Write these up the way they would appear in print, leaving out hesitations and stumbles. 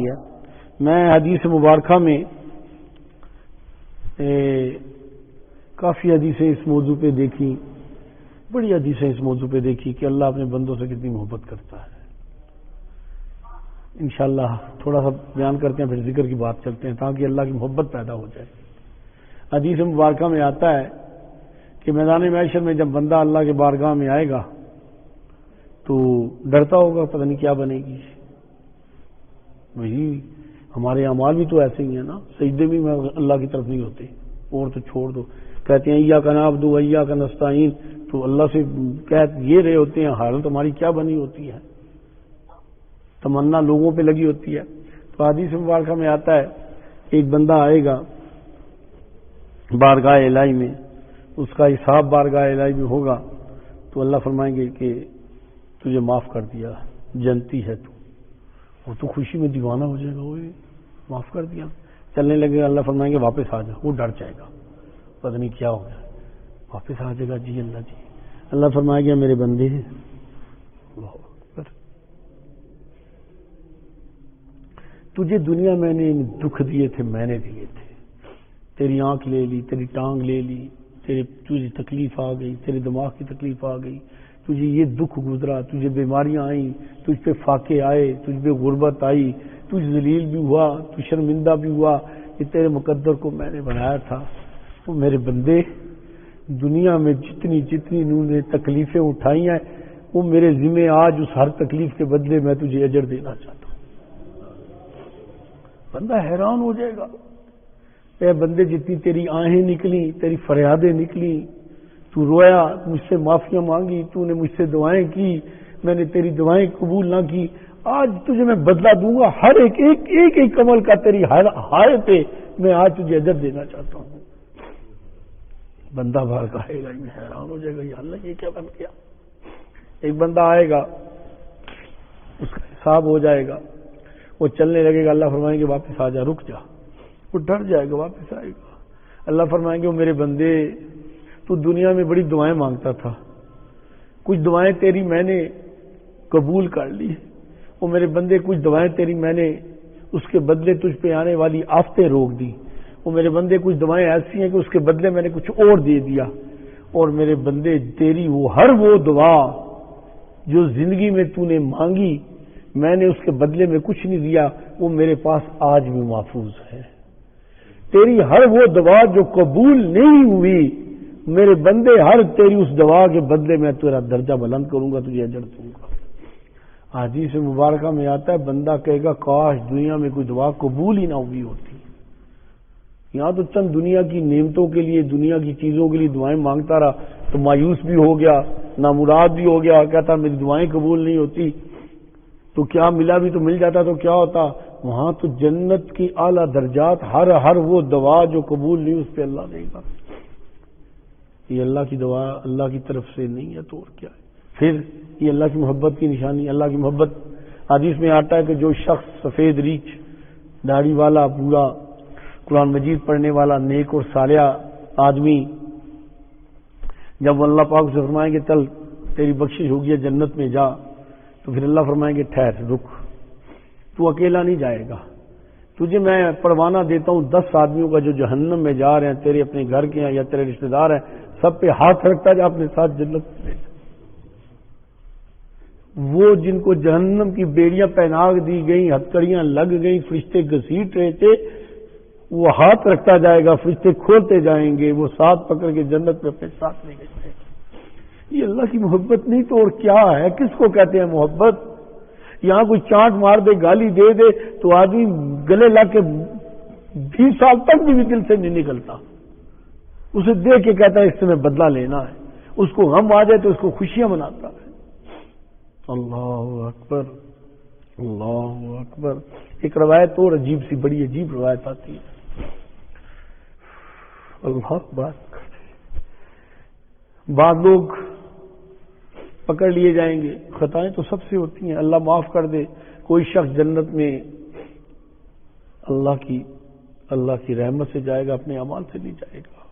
ہے. میں حدیث مبارکہ میں کافی حدیثیں اس موضوع پہ دیکھی، بڑی حدیثیں اس موضوع پہ دیکھی کہ اللہ اپنے بندوں سے کتنی محبت کرتا ہے. انشاءاللہ تھوڑا سا بیان کرتے ہیں، پھر ذکر کی بات چلتے ہیں تاکہ اللہ کی محبت پیدا ہو جائے. حدیث مبارکہ میں آتا ہے کہ میدان محشر میں جب بندہ اللہ کے بارگاہ میں آئے گا تو ڈرتا ہوگا پتہ نہیں کیا بنے گی. وہی ہمارے اعمال بھی تو ایسے ہی ہیں نا، سجدے بھی اللہ کی طرف نہیں ہوتے، اور تو چھوڑ دو. کہتے ہیں ایاک نعبد و ایاک نستعین، تو اللہ سے کہہ یہ رہے ہوتے ہیں، حالت ہماری کیا بنی ہوتی ہے، تمنا لوگوں پہ لگی ہوتی ہے. تو حدیث مبارکہ میں آتا ہے ایک بندہ آئے گا بارگاہ الہی میں، اس کا حساب بارگاہ الہی میں ہوگا تو اللہ فرمائیں گے کہ تجھے معاف کر دیا، جنتی ہے تو. وہ تو خوشی میں دیوانہ ہو جائے گا، وہ معاف کر دیا. چلنے لگے گا، اللہ فرمائیں گے واپس آ جا. وہ ڈر جائے گا، پتہ نہیں کیا ہو گیا، واپس آ جائے گا. جی اللہ جی. اللہ فرمائے گا میرے بندے ہیں، تجھے دنیا میں نے دکھ دیے تھے، میں نے دیے تھے. تیری آنکھ لے لی، تیری ٹانگ لے لی، تجھے تکلیف آ گئی، تیرے دماغ کی تکلیف آ گئی، تجھے یہ دکھ گزرا، تجھے بیماریاں آئیں، تجھ پہ فاقے آئے، تجھ پہ غربت آئی، تجھ ذلیل بھی ہوا، تو شرمندہ بھی ہوا. یہ تیرے مقدر کو میں نے بنایا تھا. وہ میرے بندے دنیا میں جتنی انہوں نے تکلیفیں اٹھائی ہیں، وہ میرے ذمہ آج اس ہر تکلیف کے بدلے میں تجھے اجر دینا چاہتا ہوں. بندہ حیران ہو جائے گا. اے بندے جتنی تیری آہیں نکلی، تیری فریادیں نکلی، تو رویا، مجھ سے معافیاں مانگی، تو نے مجھ سے دعائیں کی، میں نے تیری دعائیں قبول نہ کی، آج تجھے میں بدلہ دوں گا. ہر ایک عمل کا تیری ہائے پہ میں آج تجھے اجر دینا چاہتا ہوں. بندہ باہر کہے گا، میں حیران ہو جائے گا، یا اللہ یہ کیا بن گیا. ایک بندہ آئے گا، اس کا حساب ہو جائے گا، وہ چلنے لگے گا، اللہ فرمائیں گے واپس آ جا، رک جا. وہ ڈر جائے گا، واپس آئے گا. اللہ فرمائیں گے وہ میرے بندے تو دنیا میں بڑی دعائیں مانگتا تھا، کچھ دعائیں تیری میں نے قبول کر لی. وہ میرے بندے کچھ دعائیں تیری میں نے اس کے بدلے تجھ پہ آنے والی آفتیں روک دی. وہ میرے بندے کچھ دعائیں ایسی ہیں کہ اس کے بدلے میں نے کچھ اور دے دیا. اور میرے بندے تیری ہر وہ دعا جو زندگی میں تو نے مانگی، میں نے اس کے بدلے میں کچھ نہیں دیا، وہ میرے پاس آج بھی محفوظ ہے. تیری ہر وہ دعا جو قبول نہیں ہوئی، میرے بندے ہر تیری اس دعا کے بدلے میں تیرا درجہ بلند کروں گا، تجھے اجر دوں گا. حدیث مبارکہ میں آتا ہے بندہ کہے گا کاش دنیا میں کوئی دعا قبول ہی نہ ہوئی ہوتی. یہاں تو چند دنیا کی نعمتوں کے لیے، دنیا کی چیزوں کے لیے دعائیں مانگتا رہا تو مایوس بھی ہو گیا، نامراد بھی ہو گیا، کہتا میری دعائیں قبول نہیں ہوتی. تو کیا ملا بھی تو مل جاتا تو کیا ہوتا. وہاں تو جنت کی اعلیٰ درجات، ہر وہ دعا جو قبول نہیں اس پہ اللہ دے گا. یہ اللہ کی دعا اللہ کی طرف سے نہیں ہے تو اور کیا ہے. پھر یہ اللہ کی محبت کی نشانی. اللہ کی محبت حدیث میں آتا ہے کہ جو شخص سفید ریچھ، داڑھی والا، پورا قرآن مجید پڑھنے والا، نیک اور صالح آدمی، جب اللہ پاک سے فرمائیں گے چل تیری بخشش ہوگی ہے جنت میں جا، تو پھر اللہ فرمائیں گے ٹھہر، رک، تو اکیلا نہیں جائے گا. تجھے میں پروانہ دیتا ہوں 10 آدمیوں کا جو جہنم میں جا رہے ہیں، تیرے اپنے گھر کے ہیں یا تیرے رشتہ دار ہیں، سب پہ ہاتھ رکھتا جا اپنے ساتھ جنت میں. وہ جن کو جہنم کی بیڑیاں پہنا دی گئیں، ہتکڑیاں لگ گئیں، فرشتے گھسیٹ رہے تھے، وہ ہاتھ رکھتا جائے گا، فرشتے کھولتے جائیں گے، وہ ساتھ پکڑ کے جنت میں اپنے ساتھ لے گئے. یہ اللہ کی محبت نہیں تو اور کیا ہے. کس کو کہتے ہیں محبت. یہاں کوئی چانٹ مار دے، گالی دے دے تو آدمی گلے لگ کے 20 سال تک بھی دل سے نہیں نکلتا. اسے دیکھ کے کہتا ہے اس سے میں بدلہ لینا ہے. اس کو غم آ جائے تو اس کو خوشیاں مناتا ہے. اللہ اکبر، اللہ اکبر. ایک روایت اور عجیب سی، بڑی عجیب روایت آتی ہے. اللہ بات کرتے، بعض لوگ پکڑ لیے جائیں گے، خطائیں تو سب سے ہوتی ہیں، اللہ معاف کر دے. کوئی شخص جنت میں اللہ کی رحمت سے جائے گا، اپنے اعمال سے نہیں جائے گا.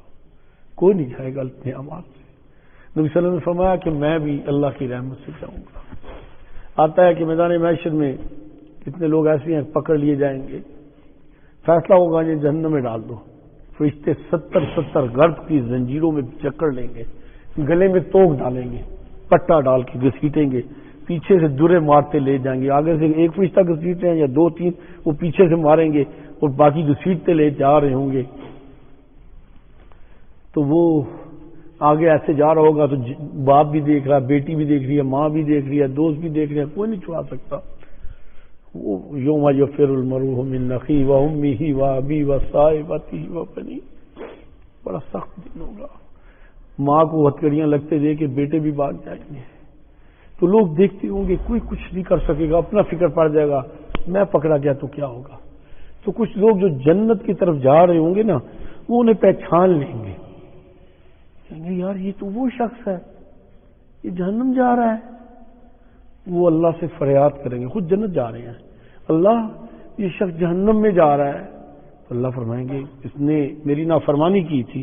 کوئی نہیں جائے گا اپنے اعمال سے. نبی صلی اللہ علیہ وسلم نے فرمایا کہ میں بھی اللہ کی رحمت سے جاؤں گا. آتا ہے کہ میدان محشر میں کتنے لوگ ایسے ہیں پکڑ لیے جائیں گے، فیصلہ ہوگا یہ جہنم میں ڈال دو، فرشتے 70 گرد کی زنجیروں میں جکڑ لیں گے، گلے میں توک ڈالیں گے، پٹا ڈال کے گھسیٹیں گے، پیچھے سے درے مارتے لے جائیں گے، آگے سے ایک فرشتہ گھسیٹ رہے ہیں یا 2-3 وہ پیچھے سے ماریں گے اور باقی گھسیٹتے لے جا رہے ہوں گے۔ تو وہ آگے ایسے جا رہا ہوگا تو باپ بھی دیکھ رہا ہے، بیٹی بھی دیکھ رہی ہے، ماں بھی دیکھ رہی ہے، دوست بھی دیکھ رہے ہیں، کوئی نہیں چھڑا سکتا۔ وہ یوم یفر المرء من اخیہ وامہ وابیہ وصاحبتہ وبنیہ، بڑا سخت دن ہوگا۔ ماں کو ہتھکڑیاں لگتے دیکھ کے بیٹے بھی بھاگ جائیں گے، تو لوگ دیکھتے ہوں گے، کوئی کچھ نہیں کر سکے گا، اپنا فکر پڑ جائے گا، میں پکڑا گیا تو کیا ہوگا۔ تو کچھ لوگ جو جنت کی طرف جا رہے ہوں گے نا، وہ انہیں پہچان لیں گے، کہیں گے یار یہ تو وہ شخص ہے، یہ جہنم جا رہا ہے۔ وہ اللہ سے فریاد کریں گے، خود جنت جا رہے ہیں، اللہ یہ شخص جہنم میں جا رہا ہے۔ تو اللہ فرمائیں گے اس نے میری نافرمانی کی تھی،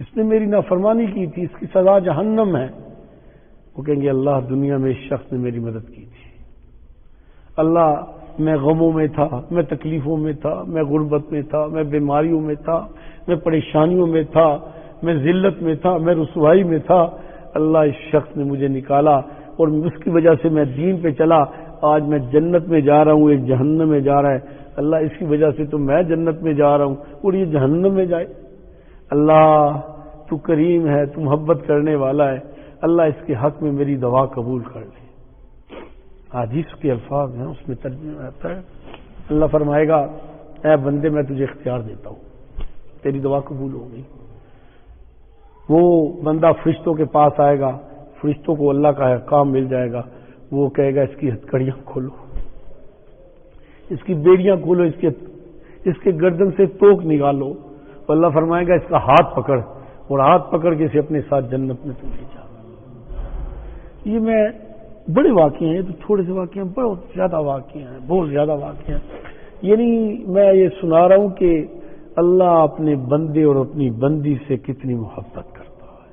اس نے میری نافرمانی کی تھی، اس کی سزا جہنم ہے۔ وہ کہیں گے اللہ دنیا میں اس شخص نے میری مدد کی تھی، اللہ میں غموں میں تھا، میں تکلیفوں میں تھا، میں غربت میں تھا، میں بیماریوں میں تھا، میں پریشانیوں میں تھا، میں ذلت میں تھا، میں رسوائی میں تھا، اللہ اس شخص نے مجھے نکالا اور اس کی وجہ سے میں دین پہ چلا، آج میں جنت میں جا رہا ہوں، ایک جہنم میں جا رہا ہے، اللہ اس کی وجہ سے تو میں جنت میں جا رہا ہوں اور یہ جہنم میں جائے۔ اللہ تو کریم ہے، تو محبت کرنے والا ہے، اللہ اس کے حق میں میری دعا قبول کر لے۔ حدیث کے الفاظ ہیں، اس میں ترجمہ آتا ہے، اللہ فرمائے گا اے بندے میں تجھے اختیار دیتا ہوں، تیری دعا قبول ہو گئی۔ وہ بندہ فرشتوں کے پاس آئے گا، فرشتوں کو اللہ کا احکام مل جائے گا، وہ کہے گا اس کی ہتھکڑیاں کھولو، اس کی بیڑیاں کھولو، اس کے گردن سے توک نکالو۔ تو اللہ فرمائے گا اس کا ہاتھ پکڑ، اور ہاتھ پکڑ کے اسے اپنے ساتھ جنت میں تو لے جا۔ یہ میں بڑے واقعے ہیں، یہ تو تھوڑے سے واقعے ہیں، بہت زیادہ واقعے ہیں، بہت زیادہ واقعے ہیں۔ یعنی میں یہ سنا رہا ہوں کہ اللہ اپنے بندے اور اپنی بندی سے کتنی محبت کرتا ہے،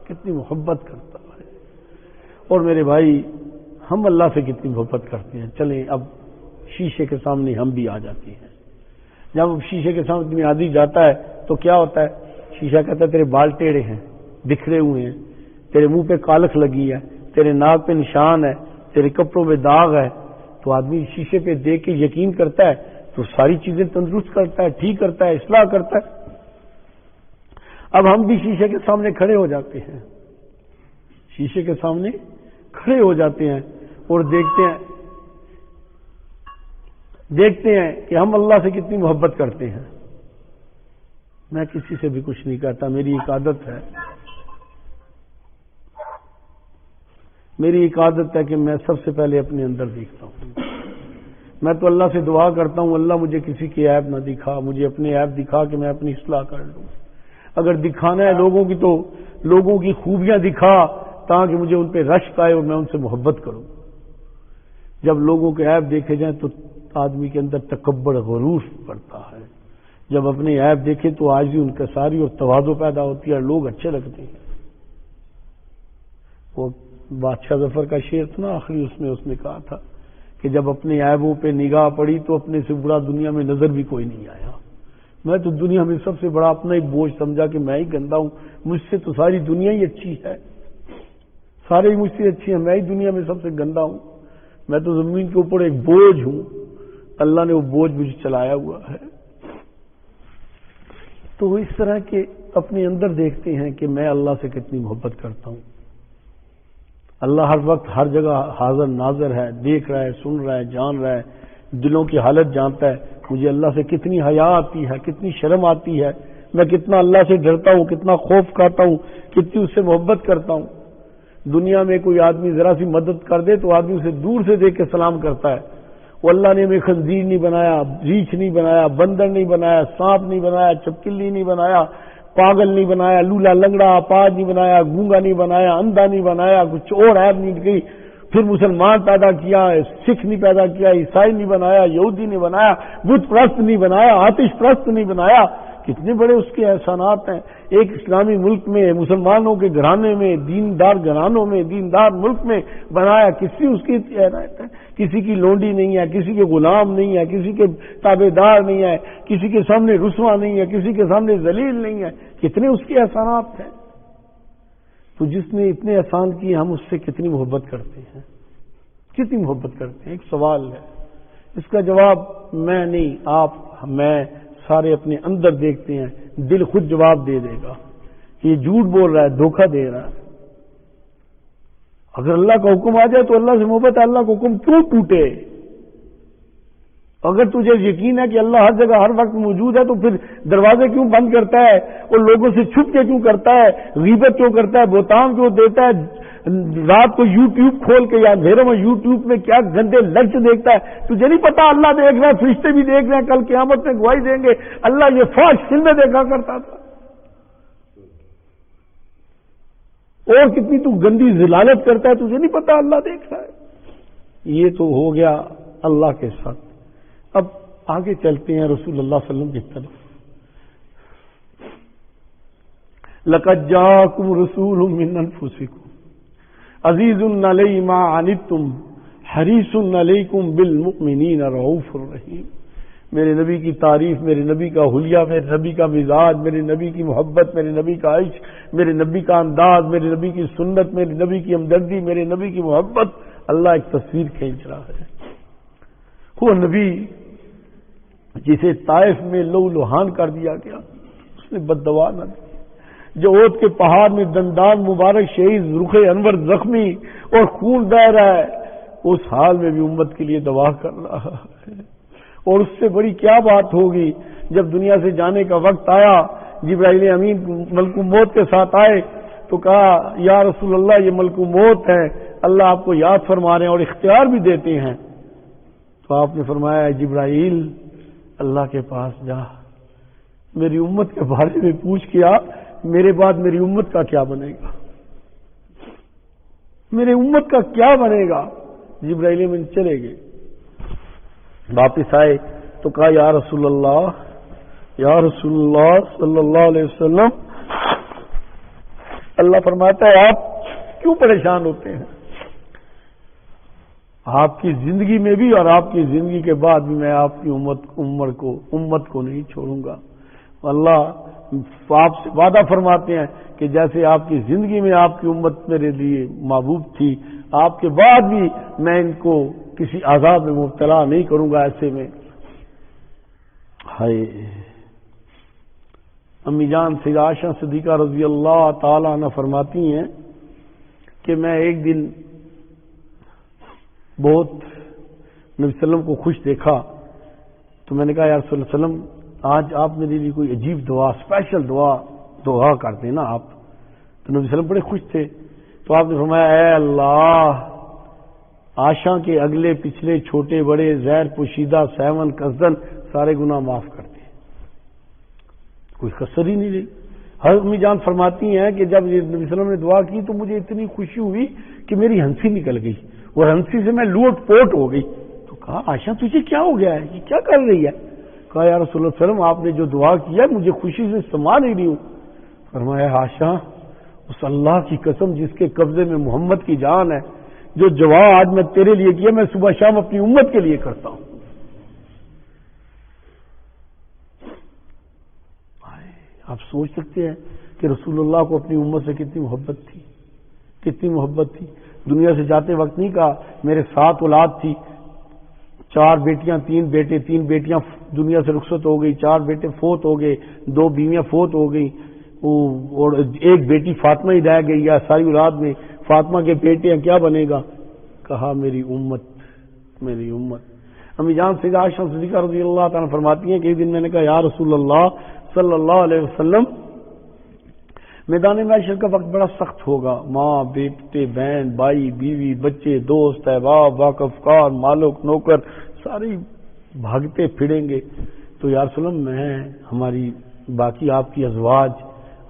کتنی محبت کرتا ہے۔ اور میرے بھائی ہم اللہ سے کتنی محبت کرتے ہیں۔ چلیں اب شیشے کے سامنے ہم بھی آ جاتے ہیں۔ جب شیشے کے سامنے آدمی جاتا ہے تو کیا ہوتا ہے؟ شیشہ کہتا ہے تیرے بال ٹیڑھے ہیں، بکھرے ہوئے ہیں، تیرے منہ پہ کالکھ لگی ہے، تیرے ناک پہ نشان ہے، تیرے کپڑوں پہ داغ ہے۔ تو آدمی شیشے پہ دیکھ کے یقین کرتا ہے تو ساری چیزیں تندرست کرتا ہے، ٹھیک کرتا ہے، اصلاح کرتا ہے۔ اب ہم بھی شیشے کے سامنے کھڑے ہو جاتے ہیں، شیشے کے سامنے کھڑے ہو جاتے ہیں اور دیکھتے ہیں کہ ہم اللہ سے کتنی محبت کرتے ہیں۔ میں کسی سے بھی کچھ نہیں کہتا، میری ایک عادت ہے، میری ایک عادت ہے کہ میں سب سے پہلے اپنے اندر دیکھتا ہوں۔ میں تو اللہ سے دعا کرتا ہوں اللہ مجھے کسی کی عیب نہ دکھا، مجھے اپنے عیب دکھا کہ میں اپنی اصلاح کر لوں۔ اگر دکھانا ہے لوگوں کی تو لوگوں کی خوبیاں دکھا تاکہ مجھے ان پہ رشک آئے اور میں ان سے محبت کروں۔ جب لوگوں کے عیب دیکھے جائیں تو آدمی کے اندر تکبر غرور پڑتا ہے، جب اپنے عیب دیکھے تو عاجزی انکساری اور تواضع پیدا ہوتی ہے، لوگ اچھے لگتے ہیں۔ وہ بادشاہ ظفر کا شعر تھا نا، آخری اس نے کہا تھا کہ جب اپنے عیبوں پہ نگاہ پڑی تو اپنے سے برا دنیا میں نظر بھی کوئی نہیں آیا۔ میں تو دنیا میں سب سے بڑا اپنا ہی بوجھ سمجھا کہ میں ہی گندا ہوں، مجھ سے تو ساری دنیا ہی اچھی ہے، سارے ہی مجھ سے اچھی ہیں، میں ہی دنیا میں سب سے گندا ہوں، میں تو زمین کے اوپر ایک بوجھ ہوں، اللہ نے وہ بوجھ مجھے چلایا ہوا ہے۔ تو اس طرح کے اپنے اندر دیکھتے ہیں کہ میں اللہ سے کتنی محبت کرتا ہوں۔ اللہ ہر وقت ہر جگہ حاضر ناظر ہے، دیکھ رہا ہے، سن رہا ہے، جان رہا ہے، دلوں کی حالت جانتا ہے۔ مجھے اللہ سے کتنی حیا آتی ہے، کتنی شرم آتی ہے، میں کتنا اللہ سے ڈرتا ہوں، کتنا خوف کھاتا ہوں، کتنی اس سے محبت کرتا ہوں۔ دنیا میں کوئی آدمی ذرا سی مدد کر دے تو آدمی اسے دور سے دیکھ کے سلام کرتا ہے۔ وہ اللہ نے ہمیں خنزیر نہیں بنایا، ریچھ نہیں بنایا، بندر نہیں بنایا، سانپ نہیں بنایا، چھپکلی نہیں بنایا، پاگل نہیں بنایا، لولا لنگڑا اپاہج نہیں بنایا، گونگا نہیں بنایا، اندھا نہیں بنایا، کچھ اور عیب نہیں کی۔ پھر مسلمان پیدا کیا، سکھ نہیں پیدا کیا، عیسائی نہیں بنایا، یہودی نہیں بنایا، بت پرست نہیں بنایا، آتش پرست نہیں بنایا، کتنے بڑے اس کے احسانات ہیں. ایک اسلامی ملک میں مسلمانوں کے گھرانے میں دیندار گھرانوں میں دیندار ملک میں بنایا. کسی اس کی عنایت ہے؟ کسی کی لونڈی نہیں ہے, کسی کے غلام نہیں ہے, کسی کے تابع دار نہیں ہے, کسی کے سامنے رسوا نہیں ہے, کسی کے سامنے ذلیل نہیں ہے. کتنے اس کے احسانات ہیں. تو جس نے اتنے احسان کیے ہم اس سے کتنی محبت کرتے ہیں, کتنی محبت کرتے ہیں. ایک سوال ہے, اس کا جواب میں نہیں, آپ میں سارے اپنے اندر دیکھتے ہیں, دل خود جواب دے دے گا. یہ جھوٹ بول رہا ہے, دھوکہ دے رہا ہے. اگر اللہ کا حکم آ جائے تو اللہ سے محبت ہے, اللہ کا حکم کیوں ٹوٹے؟ اگر تجھے یقین ہے کہ اللہ ہر جگہ ہر وقت موجود ہے تو پھر دروازے کیوں بند کرتا ہے اور لوگوں سے چھپ کے کیوں کرتا ہے, غیبت کیوں کرتا ہے, بہتان کیوں دیتا ہے, رات کو یوٹیوب کھول کے یا اندھیروں میں یوٹیوب میں کیا گندے لفظ دیکھتا ہے؟ تجھے نہیں پتا اللہ دیکھ رہا ہے, فرشتے بھی دیکھ رہے ہیں, کل قیامت میں گواہی دیں گے. اللہ یہ فحش فلمیں دیکھا کرتا تھا. اور کتنی تو گندی ضلالت کرتا ہے, تجھے نہیں پتا اللہ دیکھ رہا ہے. یہ تو ہو گیا اللہ کے ساتھ. اب آگے چلتے ہیں رسول اللہ صلی اللہ علیہ وسلم کی طرف. لَقَدْ جَاءَكُمْ رَسُولٌ مِّنْ أَنفُسِكُمْ عَزِيزٌ عَلَيْهِ مَا عَنِتُّمْ حَرِيصٌ عَلَيْكُمْ بِالْمُؤْمِنِينَ رَءُوفٌ رَحِيمٌ. میرے نبی کی تعریف, میرے نبی کا حلیہ, میرے نبی کا مزاج, میرے نبی کی محبت, میرے نبی کا عشق, میرے نبی کا انداز, میرے نبی کی سنت, میرے نبی کی ہمدردی, میرے نبی کی محبت. اللہ ایک تصویر کھینچ رہا ہے. وہ نبی جسے طائف میں لو لہان کر دیا گیا, اس نے بد دعا نہ دی. جو احد کے پہاڑ میں دندان مبارک شہید رخ انور زخمی اور خون بہ رہا ہے, اس حال میں بھی امت کے لیے دعا کر رہا ہے. اور اس سے بڑی کیا بات ہوگی جب دنیا سے جانے کا وقت آیا, جبرائیل امین ملک موت کے ساتھ آئے تو کہا یا رسول اللہ یہ ملک موت ہے, اللہ آپ کو یاد فرما رہے ہیں اور اختیار بھی دیتے ہیں. تو آپ نے فرمایا جبرائیل اللہ کے پاس جا, میری امت کے بارے میں پوچھ کے آ, میرے بعد میری امت کا کیا بنے گا, میرے امت کا کیا بنے گا. جبرائیل امین چلے گئے, واپس آئے تو کہا یا رسول اللہ صلی اللہ علیہ وسلم, اللہ فرماتا ہے آپ کیوں پریشان ہوتے ہیں؟ آپ کی زندگی میں بھی اور آپ کی زندگی کے بعد بھی میں آپ کی امت کو نہیں چھوڑوں گا. اللہ آپ سے وعدہ فرماتے ہیں کہ جیسے آپ کی زندگی میں آپ کی امت میرے لیے محبوب تھی, آپ کے بعد بھی میں ان کو کسی عذاب میں مبتلا نہیں کروں گا. ایسے میں ہائے امی جان سیدہ عائشہ صدیقہ رضی اللہ تعالی عنہ فرماتی ہیں کہ میں ایک دن بہت نبی صلی اللہ علیہ وسلم کو خوش دیکھا تو میں نے کہا یا رسول اللہ صلی اللہ علیہ وسلم آج آپ میرے لیے کوئی عجیب دعا, اسپیشل دعا کرتے نا آپ. تو نبی صلی اللہ علیہ وسلم بڑے خوش تھے. تو آپ نے فرمایا اے اللہ عائشہ کے اگلے پچھلے چھوٹے بڑے زیر پوشیدہ سیون قصدن سارے گناہ معاف کرتے ہیں, کوئی کسر ہی نہیں رہی. ہر امی جان فرماتی ہیں کہ جب نبی صلی اللہ علیہ وسلم نے دعا کی تو مجھے اتنی خوشی ہوئی کہ میری ہنسی نکل گئی اور ہنسی سے میں لوٹ پوٹ ہو گئی. تو کہا عائشہ تجھے کیا ہو گیا ہے, یہ کیا کر رہی ہے؟ کہا یا رسول اللہ صلی اللہ علیہ وسلم آپ نے جو دعا کیا مجھے خوشی سے سما نہیں رہی ہوں. فرمایا عائشہ اس اللہ کی قسم جس کے قبضے میں محمد کی جان ہے, جو دعا آج میں تیرے لیے کیا میں صبح شام اپنی امت کے لیے کرتا ہوں. آپ سوچ سکتے ہیں کہ رسول اللہ کو اپنی امت سے کتنی محبت تھی, کتنی محبت تھی. دنیا سے جاتے وقت نہیں کہا میرے 7 اولاد تھی, 4 بیٹیاں 3 بیٹے, 3 بیٹیاں دنیا سے رخصت ہو گئی, 4 بیٹے فوت ہو گئے, 2 بیویاں فوت ہو گئی اور 1 بیٹی فاطمہ ہی رہ گئی یا ساری اولاد میں. فاطمہ کے بیٹے کیا بنے گا؟ کہا میری امت, میری امت. امی جان سیدہ عائشہ صدیقہ رضی اللہ تعالیٰ فرماتی ہیں کہ ایک دن میں نے کہا یا رسول اللہ صلی اللہ علیہ وسلم میدان معاشر کا وقت بڑا سخت ہوگا, ماں بیٹے بہن بھائی بیوی بچے دوست احباب واقف کار مالک نوکر سارے بھاگتے پھریں گے. تو یا رسول اللہ میں ہماری باقی آپ کی ازواج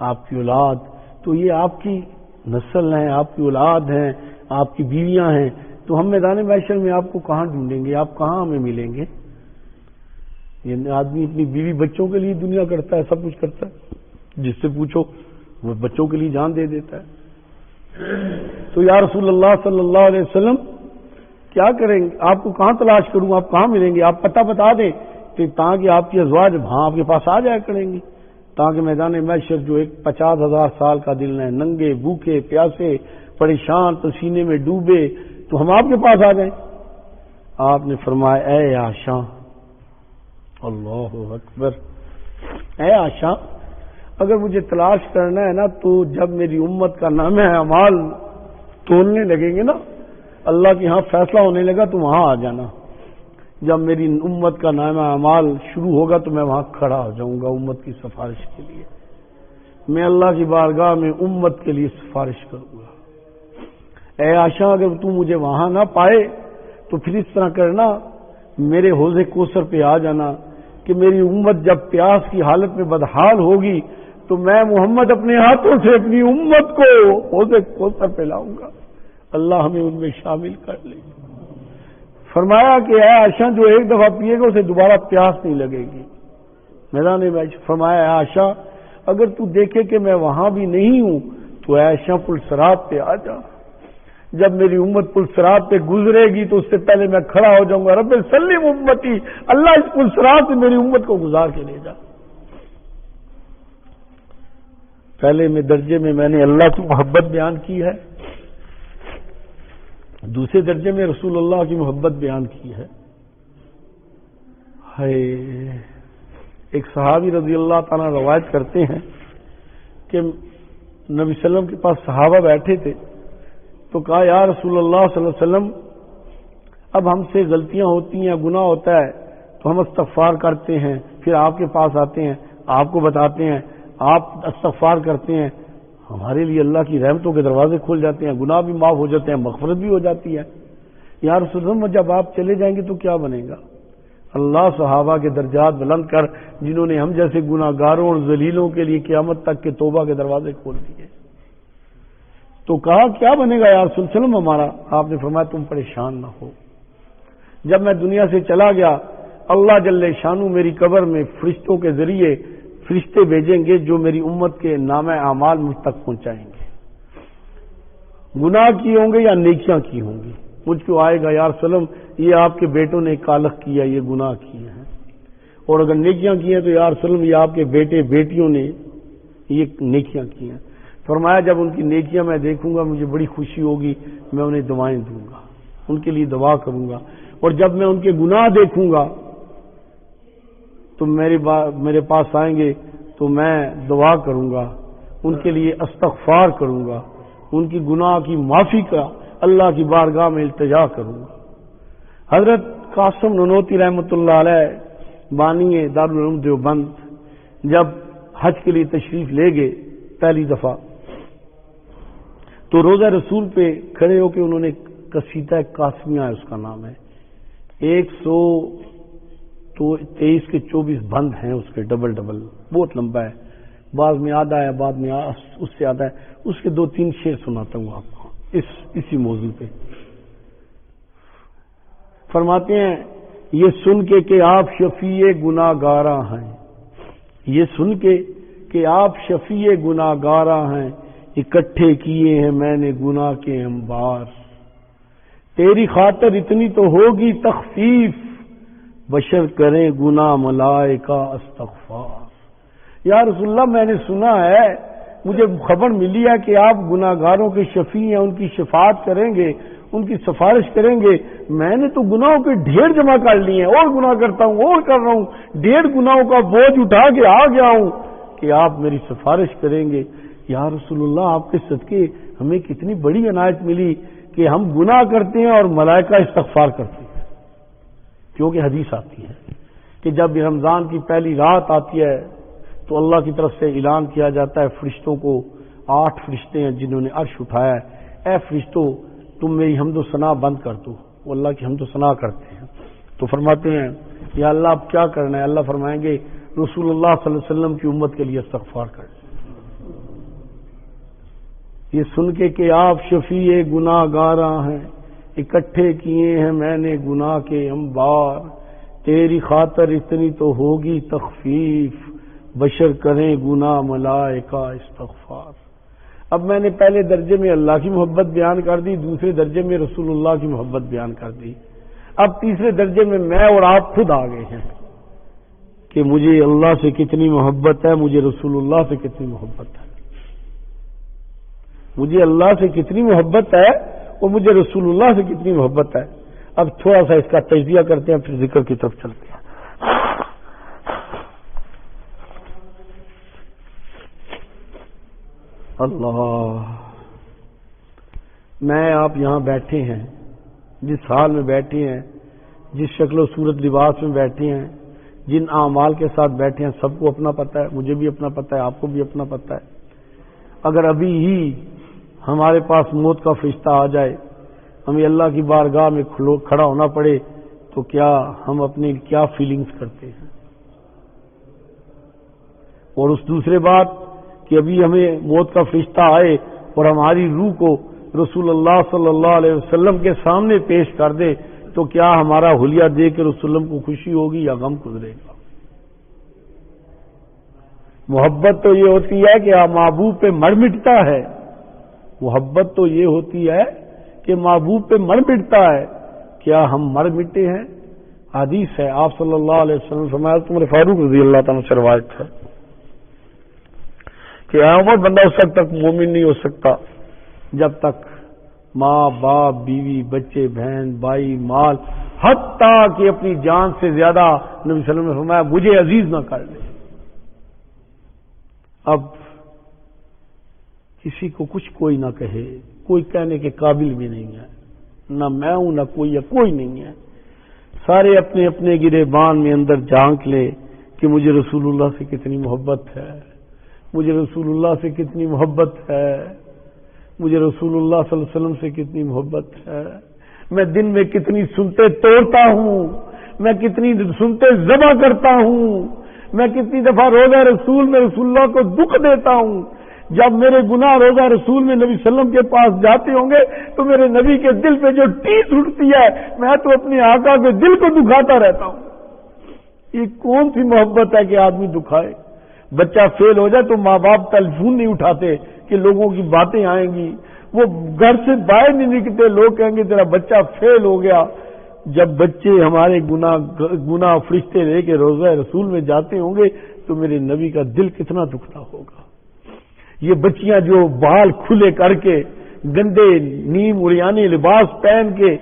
آپ کی اولاد تو یہ آپ کی نسل ہیں, آپ کی اولاد ہیں, آپ کی بیویاں ہیں, تو ہم میدان معاشر میں آپ کو کہاں ڈھونڈیں گے, آپ کہاں ہمیں ملیں گے؟ یہ آدمی اپنی بیوی بچوں کے لیے دنیا کرتا ہے، سب کچھ کرتا ہے، جس سے پوچھو وہ بچوں کے لیے جان دے دیتا ہے۔ تو یا رسول اللہ صلی اللہ علیہ وسلم کیا کریں گے؟ آپ کو کہاں تلاش کروں، آپ کہاں ملیں گے؟ آپ پتہ بتا دیں کہ تاکہ آپ کی ازواج وہاں آپ کے پاس آ جایا کریں گی، تاکہ میدان محشر جو ایک 50,000 سال کا دل ہے، ننگے بھوکے پیاسے پریشان پسینے میں ڈوبے، تو ہم آپ کے پاس آ جائیں۔ آپ نے فرمایا اے عائشہ، اللہ اکبر، اے عائشہ اگر مجھے تلاش کرنا ہے نا تو جب میری امت کا نام اعمال تولنے لگیں گے نا، اللہ کے ہاں فیصلہ ہونے لگا تو وہاں آ جانا۔ جب میری امت کا نام اعمال شروع ہوگا تو میں وہاں کھڑا ہو جاؤں گا امت کی سفارش کے لیے، میں اللہ کی بارگاہ میں امت کے لیے سفارش کروں گا۔ اے عائشہ اگر تو مجھے وہاں نہ پائے تو پھر اس طرح کرنا، میرے حوض کوثر پہ آ جانا کہ میری امت جب پیاس کی حالت میں بدحال ہوگی تو میں محمد اپنے ہاتھوں سے اپنی امت کو حوض کوثر پہ لاؤں گا، اللہ ہمیں ان میں شامل کر لے۔ فرمایا کہ اے عائشہ جو ایک دفعہ پیے گا اسے دوبارہ پیاس نہیں لگے گی میدان میں۔ فرمایا اے عائشہ اگر تو دیکھے کہ میں وہاں بھی نہیں ہوں تو اے عائشہ پل صراط پہ آ جا، جب میری امت پل صراط پہ گزرے گی تو اس سے پہلے میں کھڑا ہو جاؤں گا، رب سلم امتی، اللہ اس پل صراط سے میری امت کو گزار کے لے جا۔ پہلے میں درجے میں میں نے اللہ کی محبت بیان کی ہے، دوسرے درجے میں رسول اللہ کی محبت بیان کی ہے۔ ایک صحابی رضی اللہ تعالیٰ روایت کرتے ہیں کہ نبی صلی اللہ علیہ وسلم کے پاس صحابہ بیٹھے تھے تو کہا یا رسول اللہ صلی اللہ علیہ وسلم اب ہم سے غلطیاں ہوتی ہیں، گناہ ہوتا ہے تو ہم استغفار کرتے ہیں، پھر آپ کے پاس آتے ہیں، آپ کو بتاتے ہیں، آپ استغفار کرتے ہیں، ہمارے لیے اللہ کی رحمتوں کے دروازے کھول جاتے ہیں، گناہ بھی معاف ہو جاتے ہیں، مغفرت بھی ہو جاتی ہے۔ یا رسول اللہ جب آپ چلے جائیں گے تو کیا بنے گا؟ اللہ صحابہ کے درجات بلند کر جنہوں نے ہم جیسے گناہ گاروں اور ذلیلوں کے لیے قیامت تک کے توبہ کے دروازے کھول دیے۔ تو کہا کیا بنے گا یا رسول اللہ ہمارا؟ آپ نے فرمایا تم پریشان نہ ہو، جب میں دنیا سے چلا گیا اللہ جل شانو میری قبر میں فرشتوں کے ذریعے فرشتے بھیجیں گے جو میری امت کے نام اعمال مجھ تک پہنچائیں گے، گناہ کی ہوں گے یا نیکیاں کی ہوں گی، مجھ کو آئے گا یا رسول اللہ یہ آپ کے بیٹوں نے کالخ کیا، یہ گناہ کیے ہیں، اور اگر نیکیاں کی ہیں تو یا رسول اللہ یہ آپ کے بیٹے بیٹیوں نے یہ نیکیاں کی ہیں۔ فرمایا جب ان کی نیکیاں میں دیکھوں گا مجھے بڑی خوشی ہوگی، میں انہیں دعائیں دوں گا، ان کے لیے دعا کروں گا، اور جب میں ان کے گناہ دیکھوں گا تو میرے پاس آئیں گے تو میں دعا کروں گا، ان کے لیے استغفار کروں گا، ان کی گناہ کی معافی کا اللہ کی بارگاہ میں التجا کروں گا۔ حضرت قاسم ننوتی رحمۃ اللہ علیہ بانی دارالعلوم دیوبند جب حج کے لیے تشریف لے گئے پہلی دفعہ تو روضہ رسول پہ کھڑے ہو کے انہوں نے قصیدہ قاسمیہ ہے اس کا نام ہے، 123 کے 24 بند ہیں اس کے ڈبل ڈبل، بہت لمبا ہے، بعض میں آدھا ہے بعد میں اس سے آدھا ہے، اس کے 2-3 شعر سناتا ہوں آپ کو اسی موضوع پہ۔ فرماتے ہیں یہ سن کے کہ آپ شفیع گناہ گاراں ہیں، یہ سن کے کہ آپ شفیع گناہ گاراں ہیں، اکٹھے کیے ہیں میں نے گناہ کے انبار، تیری خاطر اتنی تو ہوگی تخفیف، بشر کریں گناہ ملائکہ استغفار۔ یا رسول اللہ میں نے سنا ہے، مجھے خبر ملی ہے کہ آپ گناہ گاروں کے شفیع ہیں، ان کی شفاعت کریں گے، ان کی سفارش کریں گے، میں نے تو گناہوں کے ڈھیر جمع کر لیے ہیں، اور گناہ کرتا ہوں اور کر رہا ہوں، 1.5 گناہوں کا بوجھ اٹھا کے آ گیا ہوں کہ آپ میری سفارش کریں گے۔ یا رسول اللہ آپ کے صدقے ہمیں کتنی بڑی عنایت ملی کہ ہم گناہ کرتے ہیں اور ملائکہ استغفار کرتے ہیں، کیونکہ حدیث آتی ہے کہ جب رمضان کی پہلی رات آتی ہے تو اللہ کی طرف سے اعلان کیا جاتا ہے فرشتوں کو، 8 فرشتے ہیں جنہوں نے عرش اٹھایا ہے، اے فرشتوں تم میری حمد و ثنا بند کر دو، وہ اللہ کی حمد و ثنا کرتے ہیں۔ تو فرماتے ہیں یا اللہ اب کیا کرنا ہے؟ اللہ فرمائیں گے رسول اللہ صلی اللہ علیہ وسلم کی امت کے لیے استغفار کر، یہ سن کے کہ آپ شفیع گناہ گاراں ہیں، اکٹھے کیے ہیں میں نے گناہ کے انبار، تیری خاطر اتنی تو ہوگی تخفیف، بشر کریں گناہ ملائکہ استغفار۔ اب میں نے پہلے درجے میں اللہ کی محبت بیان کر دی، دوسرے درجے میں رسول اللہ کی محبت بیان کر دی، اب تیسرے درجے میں اور آپ خود آ گئے ہیں کہ مجھے اللہ سے کتنی محبت ہے، مجھے رسول اللہ سے کتنی محبت ہے، مجھے اللہ سے کتنی محبت ہے اور مجھے رسول اللہ سے کتنی محبت ہے۔ اب تھوڑا سا اس کا تجزیہ کرتے ہیں، پھر ذکر کی طرف چلتے ہیں۔ اللہ، میں آپ یہاں بیٹھے ہیں، جس حال میں بیٹھے ہیں، جس شکل و صورت لباس میں بیٹھے ہیں، جن اعمال کے ساتھ بیٹھے ہیں، سب کو اپنا پتہ ہے، مجھے بھی اپنا پتہ ہے، آپ کو بھی اپنا پتہ ہے۔ اگر ابھی ہی ہمارے پاس موت کا فرشتہ آ جائے، ہمیں اللہ کی بارگاہ میں کھڑا ہونا پڑے، تو کیا ہم اپنے کیا فیلنگز کرتے ہیں؟ اور اس دوسرے بات کہ ابھی ہمیں موت کا فرشتہ آئے اور ہماری روح کو رسول اللہ صلی اللہ علیہ وسلم کے سامنے پیش کر دے، تو کیا ہمارا حلیہ دے کے رسول اللہ کو خوشی ہوگی یا غم گزرے گا؟ محبت تو یہ ہوتی ہے کہ محبوب پہ مر مٹتا ہے، محبت تو یہ ہوتی ہے کہ محبوب پہ مر مٹتا ہے، کیا ہم مر مٹے ہیں؟ حدیث ہے، آپ صلی اللہ علیہ وسلم فرمایا، عمر فاروق رضی اللہ تعالیٰ سے روایت ہے کہ عمر بندہ اس وقت تک مومن نہیں ہو سکتا جب تک ماں باپ بیوی بچے بہن بھائی مال حتیٰ کہ اپنی جان سے زیادہ نبی صلی اللہ علیہ وسلم نے فرمایا مجھے عزیز نہ کر لے۔ اب کسی کو کچھ کوئی نہ کہے، کوئی کہنے کے قابل بھی نہیں ہے، نہ میں ہوں نہ کوئی ہے، کوئی نہیں ہے، سارے اپنے اپنے گریبان میں اندر جھانک لے کہ مجھے رسول اللہ سے کتنی محبت ہے، مجھے رسول اللہ سے کتنی محبت ہے، مجھے رسول اللہ صلی اللہ علیہ وسلم سے کتنی محبت ہے، میں دن میں کتنی سنتے توڑتا ہوں، میں کتنی سنتے ذبح کرتا ہوں، میں کتنی دفعہ روزہ رسول میں رسول اللہ کو دکھ دیتا ہوں۔ جب میرے گناہ روزہ رسول میں نبی صلی اللہ علیہ وسلم کے پاس جاتے ہوں گے تو میرے نبی کے دل پہ جو ٹیس اٹھتی ہے، میں تو اپنے آقا کے دل کو دکھاتا رہتا ہوں۔ یہ کون سی محبت ہے کہ آدمی دکھائے؟ بچہ فیل ہو جائے تو ماں باپ ٹیلیفون نہیں اٹھاتے کہ لوگوں کی باتیں آئیں گی، وہ گھر سے باہر نہیں نکلتے، لوگ کہیں گے تیرا بچہ فیل ہو گیا۔ جب بچے ہمارے گناہ فرشتے لے کے روزہ رسول میں جاتے ہوں گے تو میرے نبی کا دل کتنا دکھتا ہوگا۔ یہ بچیاں جو بال کھلے کر کے گندے نیم اڑیانے لباس پہن کے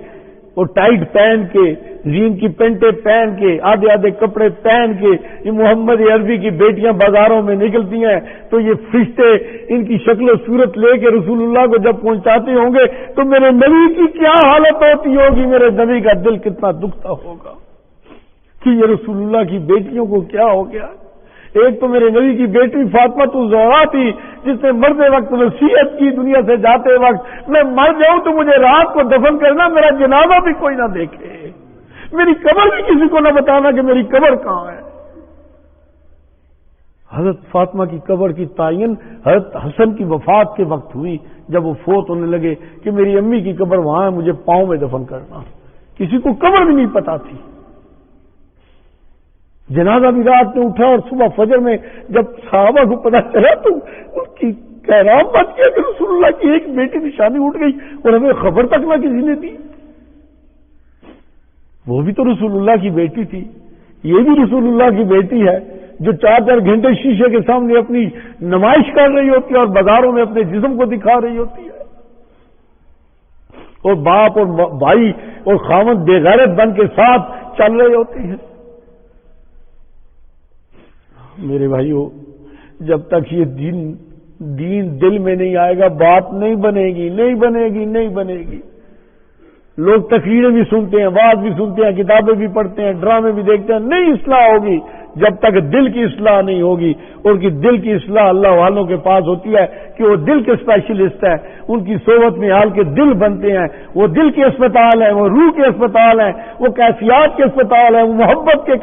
اور ٹائٹ پہن کے زین کی پینٹیں پہن کے آدھے آدھے کپڑے پہن کے یہ محمد عربی کی بیٹیاں بازاروں میں نکلتی ہیں تو یہ فرشتے ان کی شکل و صورت لے کے رسول اللہ کو جب پہنچاتے ہوں گے تو میرے نبی کی کیا حالت ہوتی ہوگی، میرے نبی کا دل کتنا دکھتا ہوگا کہ یہ رسول اللہ کی بیٹیوں کو کیا ہو گیا۔ ایک تو میرے نبی کی بیٹی فاطمہ الزہرا تھی جس نے مرتے وقت نصیحت کی دنیا سے جاتے وقت، میں مر جاؤں تو مجھے رات کو دفن کرنا، میرا جنازہ بھی کوئی نہ دیکھے، میری قبر بھی کسی کو نہ بتانا کہ میری قبر کہاں ہے۔ حضرت فاطمہ کی قبر کی تعین حضرت حسن کی وفات کے وقت ہوئی، جب وہ فوت ہونے لگے کہ میری امی کی قبر وہاں ہے، مجھے پاؤں میں دفن کرنا، کسی کو قبر بھی نہیں پتا تھی۔ جنازہ بھی رات میں اٹھا اور صبح فجر میں جب صحابہ کو پتا چلا تو ان کی کہرام بات کیا کہ رسول اللہ کی ایک بیٹی نشانی اٹھ گئی اور ہمیں خبر تک نہ کسی نے دی۔ وہ بھی تو رسول اللہ کی بیٹی تھی، یہ بھی رسول اللہ کی بیٹی ہے جو 4 گھنٹے شیشے کے سامنے اپنی نمائش کر رہی ہوتی ہے اور بازاروں میں اپنے جسم کو دکھا رہی ہوتی ہے، اور باپ اور بھائی اور خاوند بے غیرت بن کے ساتھ چل رہے ہوتے ہیں۔ میرے بھائیو، جب تک یہ دین دل میں نہیں آئے گا بات نہیں بنے گی، نہیں بنے گی، نہیں بنے گی۔ لوگ تقریریں بھی سنتے ہیں، وعظ بھی سنتے ہیں، کتابیں بھی پڑھتے ہیں، ڈرامے بھی دیکھتے ہیں، نہیں اصلاح ہوگی جب تک دل کی اصلاح نہیں ہوگی۔ ان کی دل کی اصلاح اللہ والوں کے پاس ہوتی ہے کہ وہ دل کے اسپیشلسٹ ہیں، ان کی صحبت میں حال کے دل بنتے ہیں، وہ دل کے اسپتال ہیں، وہ روح کے اسپتال ہیں، وہ کیفیات کے اسپتال ہیں، وہ محبت کے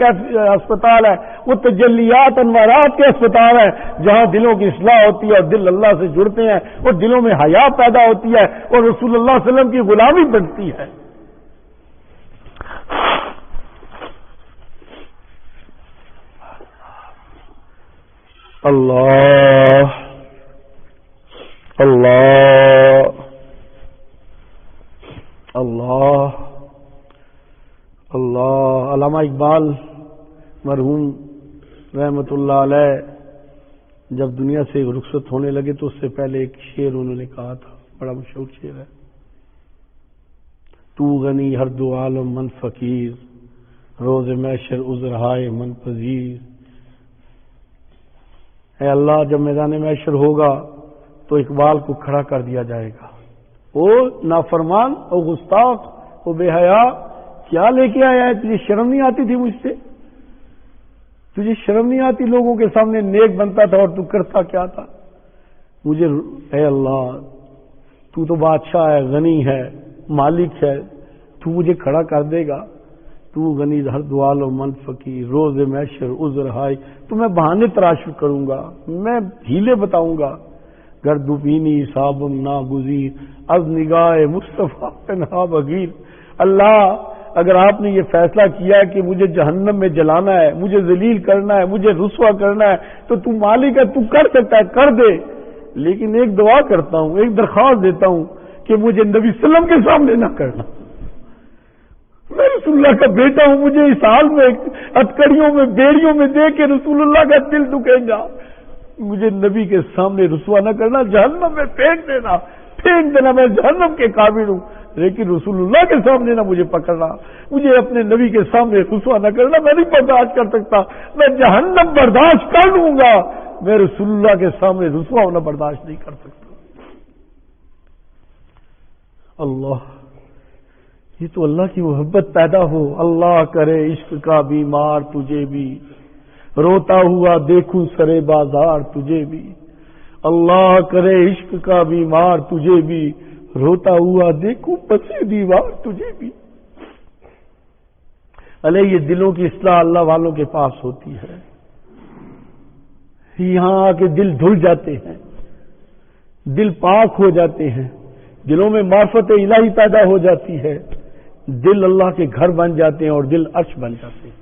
اسپتال ہیں، وہ تجلیات انوارات کے اسپتال ہیں، جہاں دلوں کی اصلاح ہوتی ہے اور دل اللہ سے جڑتے ہیں اور دلوں میں حیا پیدا ہوتی ہے اور رسول اللہ صلی اللہ علیہ وسلم کی غلامی بنتی ہے۔ اللہ اللہ اللہ اللہ۔ علامہ اقبال مرحوم رحمت اللہ علیہ جب دنیا سے رخصت ہونے لگے تو اس سے پہلے ایک شعر انہوں نے کہا تھا، بڑا مشہور شعر ہے، تو غنی ہر دو عالم من فقیر، روز محشر عذر ہائے من پذیر۔ اے اللہ، جب میدان محشر ہوگا تو اقبال کو کھڑا کر دیا جائے گا، او نافرمان، او گستاخ، او بے حیا، کیا لے کے آیا ہے؟ تجھے شرم نہیں آتی تھی مجھ سے؟ تجھے شرم نہیں آتی؟ لوگوں کے سامنے نیک بنتا تھا اور تو کرتا کیا تھا؟ مجھے اے اللہ، تو تو بادشاہ ہے، غنی ہے، مالک ہے، تو مجھے کھڑا کر دے گا؟ تو غنی ہر دو عالم من فقیر، روز محشر عذر ہائے۔ تو میں بہانے تراش کروں گا، میں ہیلے بتاؤں گا، گردوبینی صابم ناگزیر، از نگاہ مصطفیٰ پنہا بغیر۔ اللہ، اگر آپ نے یہ فیصلہ کیا ہے کہ مجھے جہنم میں جلانا ہے، مجھے ذلیل کرنا ہے، مجھے رسوا کرنا ہے، تو تو مالک ہے، تو کر سکتا ہے، کر دے۔ لیکن ایک دعا کرتا ہوں، ایک درخواست دیتا ہوں کہ مجھے نبی صلی اللہ علیہ وسلم کے سامنے نہ کرنا۔ میں رسول اللہ کا بیٹا ہوں، مجھے اس حال میں ہتکڑیوں میں بیڑیوں میں دے کے رسول اللہ کا دل دکھے گا، مجھے نبی کے سامنے رسوا نہ کرنا، جہنم میں پھینک دینا، میں جہنم کے قابل ہوں، لیکن رسول اللہ کے سامنے نہ مجھے پکڑنا، مجھے اپنے نبی کے سامنے رسوا نہ کرنا، میں نہیں برداشت کر سکتا، میں جہنم برداشت کر لوں گا، میں رسول اللہ کے سامنے رسوا ہونا برداشت نہیں کر سکتا۔ اللہ، یہ تو اللہ کی محبت پیدا ہو۔ اللہ کرے عشق کا بیمار تجھے بھی، روتا ہوا دیکھوں سرے بازار تجھے بھی۔ اللہ کرے عشق کا بیمار تجھے بھی، روتا ہوا دیکھوں پسے دیوار تجھے بھی۔ علیہ یہ دلوں کی اصلاح اللہ والوں کے پاس ہوتی ہے، یہاں آ کے دل دھل جاتے ہیں، دل پاک ہو جاتے ہیں، دلوں میں معرفت الہی پیدا ہو جاتی ہے، دل اللہ کے گھر بن جاتے ہیں اور دل عرش بن جاتے ہیں۔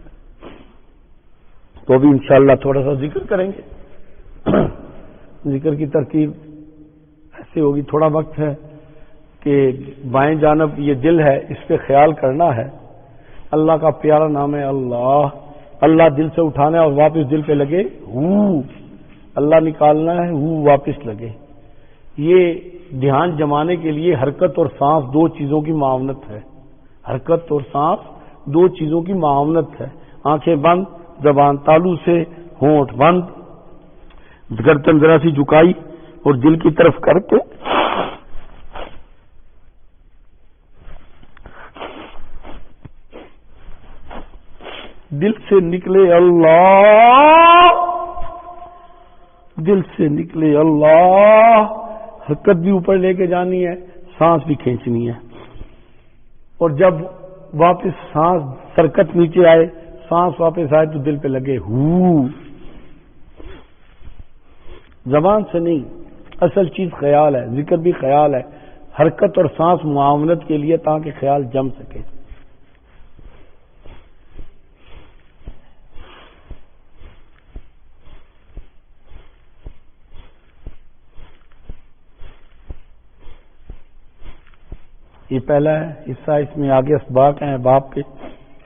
تو ابھی انشاءاللہ تھوڑا سا ذکر کریں گے۔ ذکر کی ترتیب ایسے ہوگی، تھوڑا وقت ہے کہ بائیں جانب یہ دل ہے، اس پہ خیال کرنا ہے۔ اللہ کا پیارا نام ہے اللہ، اللہ دل سے اٹھانا ہے اور واپس دل پہ لگے ہو، اللہ نکالنا ہے ہو واپس لگے۔ یہ دھیان جمانے کے لیے حرکت اور سانس دو چیزوں کی معاونت ہے، حرکت اور سانس دو چیزوں کی معاونت ہے۔ آنکھیں بند، زبان تالو سے، ہونٹ بند، گردن ذرا سی جھکائی اور دل کی طرف کر کے دل سے نکلے اللہ، دل سے نکلے اللہ، حرکت بھی اوپر لے کے جانی ہے، سانس بھی کھینچنی ہے، اور جب واپس سانس سرکت نیچے آئے، سانس واپس آئے تو دل پہ لگے ہو۔ زبان سے نہیں، اصل چیز خیال ہے، ذکر بھی خیال ہے، حرکت اور سانس معاونت کے لیے تاکہ خیال جم سکے۔ یہ پہلا ہے حصہ، اس میں آگے اسباق ہیں باپ کے،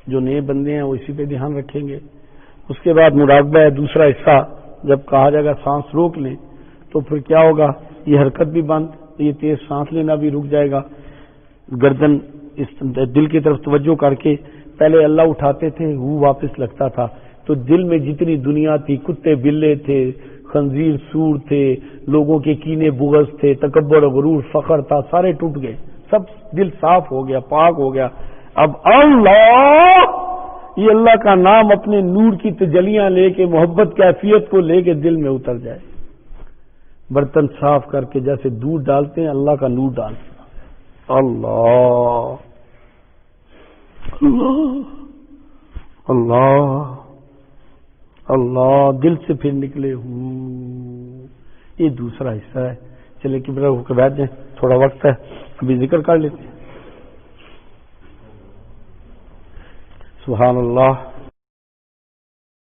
جو نئے بندے ہیں وہ اسی پہ دھیان رکھیں گے۔ اس کے بعد مراقبہ ہے دوسرا حصہ، جب کہا جائے گا سانس روک لیں تو پھر کیا ہوگا، یہ حرکت بھی بند، یہ تیز سانس لینا بھی رک جائے گا، گردن اس دل کی طرف توجہ کر کے پہلے اللہ اٹھاتے تھے، وہ واپس لگتا تھا، تو دل میں جتنی دنیا تھی، کتے بلے تھے، خنزیر سور تھے، لوگوں کے کینے بغض تھے، تکبر غرور فخر تھا، سارے ٹوٹ گئے، سب دل صاف ہو گیا، پاک ہو گیا۔ اب اللہ، یہ اللہ کا نام اپنے نور کی تجلیاں لے کے، محبت کیفیت کو لے کے دل میں اتر جائے، برتن صاف کر کے جیسے دودھ ڈالتے ہیں اللہ کا نور ڈالتے ہیں۔ اللہ اللہ اللہ اللہ، دل سے پھر نکلے ہوں، یہ دوسرا حصہ ہے۔ چلے کہ میرا ہو کے بیٹھ جائیں، تھوڑا وقت ہے، ابھی ذکر کر لیتے ہیں۔ سبحان اللہ۔